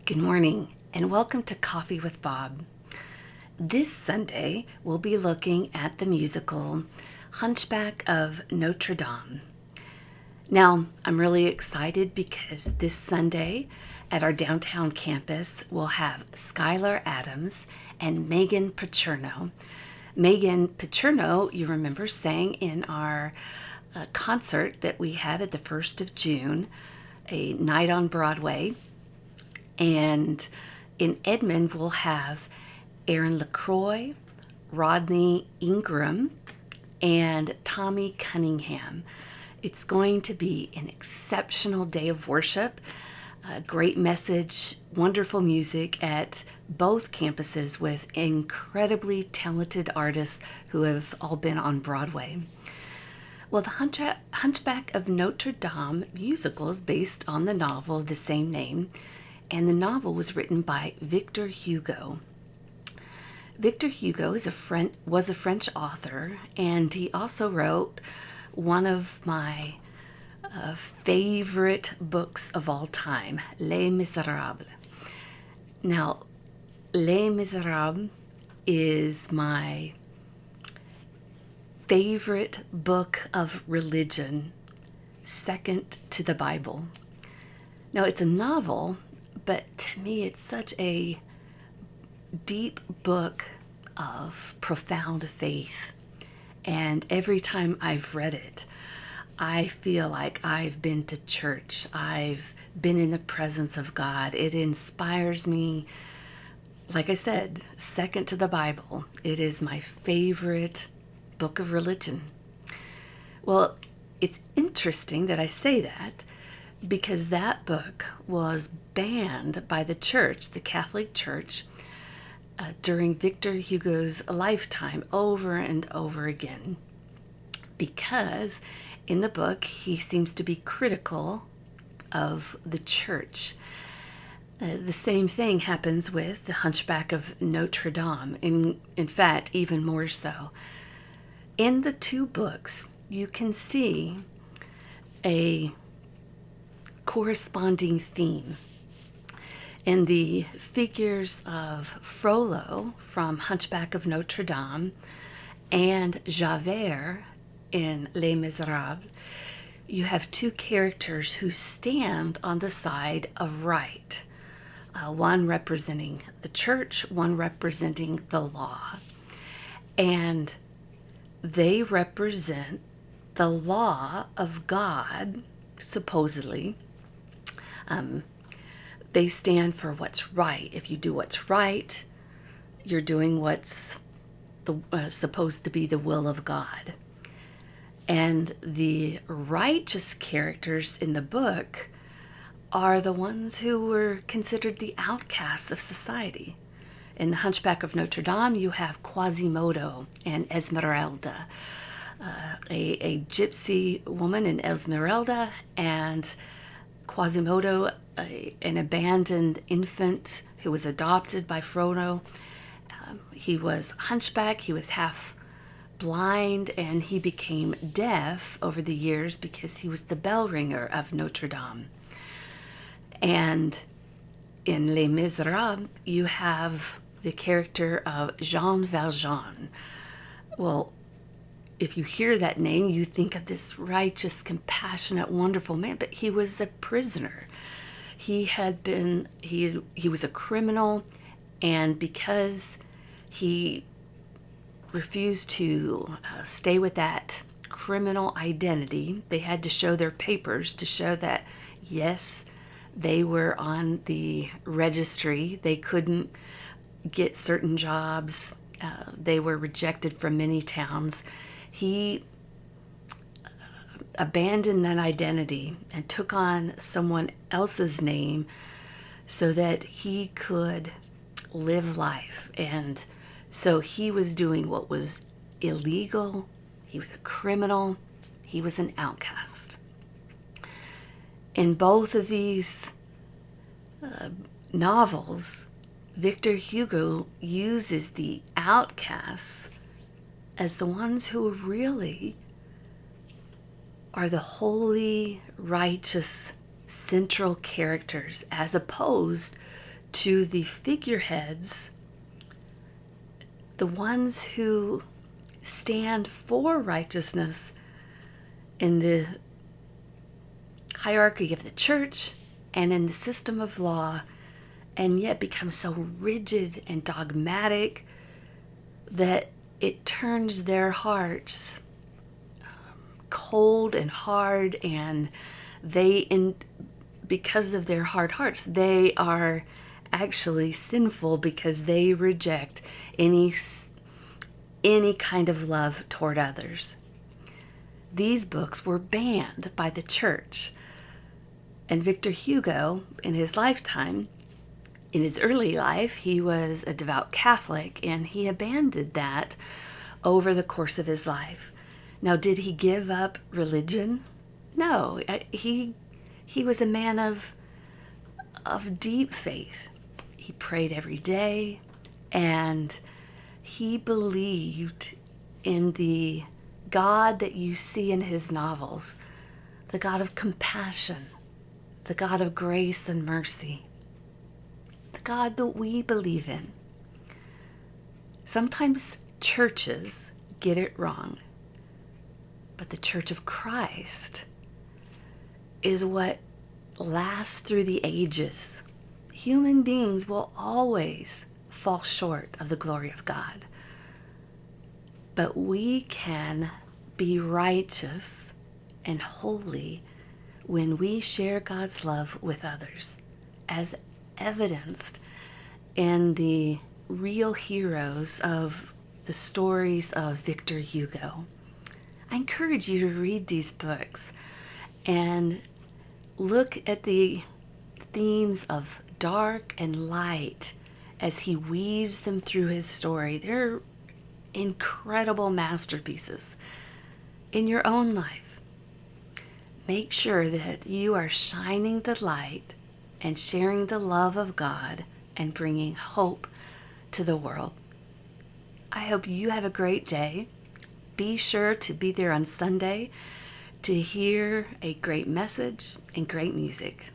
Good morning and welcome to Coffee with Bob. This Sunday we'll be looking at the musical Hunchback of Notre Dame. Now, I'm really excited because this Sunday at our downtown campus we'll have Skylar Adams and Megan Pacherno. Megan Pacherno, you remember, sang in our concert that we had at the 1st of June, a night on Broadway. And in Edmond, we'll have Aaron LaCroix, Rodney Ingram, and Tommy Cunningham. It's going to be an exceptional day of worship, a great message, wonderful music at both campuses with incredibly talented artists who have all been on Broadway. Well, the Hunchback of Notre Dame musical is based on the novel of the same name, and the novel was written by Victor Hugo. Victor Hugo was a French author, and he also wrote one of my favorite books of all time, Les Miserables. Now, Les Miserables is my favorite book of religion, second to the Bible. Now, it's a novel, but to me it's such a deep book of profound faith. And every time I've read it, I feel like I've been to church. I've been in the presence of God. It inspires me. Like I said, second to the Bible. It is my favorite book of religion. Well, it's interesting that I say that because that book was banned by the church, the Catholic Church, during Victor Hugo's lifetime over and over again. Because in the book, he seems to be critical of the church. The same thing happens with the Hunchback of Notre Dame, in fact, even more so. In the two books, you can see a corresponding theme in the figures of Frollo from Hunchback of Notre Dame and Javert in Les Miserables. You have two characters who stand on the side of right, one representing the church, one representing the law, and they represent the law of God, supposedly. They stand for what's right. If you do what's right, you're doing what's supposed to be the will of God. And the righteous characters in the book are the ones who were considered the outcasts of society. In the Hunchback of Notre Dame, you have Quasimodo and Esmeralda, a gypsy woman in Esmeralda, and Quasimodo, an abandoned infant who was adopted by Frollo. He was hunchback, he was half blind, and he became deaf over the years because he was the bell ringer of Notre Dame. And in Les Miserables, you have the character of Jean Valjean. Well, if you hear that name, you think of this righteous, compassionate, wonderful man, but he was a prisoner. He was a criminal, and because he refused to stay with that criminal identity, they had to show their papers to show that, yes, they were on the registry. They couldn't get certain jobs. They were rejected from many towns. He abandoned that identity and took on someone else's name so that he could live life. And so he was doing what was illegal. He was a criminal. He was an outcast. In both of these novels, Victor Hugo uses the outcasts as the ones who really are the holy, righteous, central characters, as opposed to the figureheads, the ones who stand for righteousness in the hierarchy of the church and in the system of law, and yet become so rigid and dogmatic that it turns their hearts cold and hard, and because of their hard hearts, they are actually sinful because they reject any kind of love toward others. These books were banned by the church. And Victor Hugo, in his lifetime, in his early life, he was a devout Catholic, and he abandoned that over the course of his life. Now, did he give up religion? No. He was a man of deep faith. He prayed every day, and he believed in the God that you see in his novels, the God of compassion, the God of grace and mercy, the God that we believe in. Sometimes churches get it wrong, but the Church of Christ is what lasts through the ages. Human beings will always fall short of the glory of God, but we can be righteous and holy when we share God's love with others, as evidenced in the real heroes of the stories of Victor Hugo. I encourage you to read these books and look at the themes of dark and light as he weaves them through his story. They're incredible masterpieces in your own life. Make sure that you are shining the light and sharing the love of God and bringing hope to the world. I hope you have a great day. Be sure to be there on Sunday to hear a great message and great music.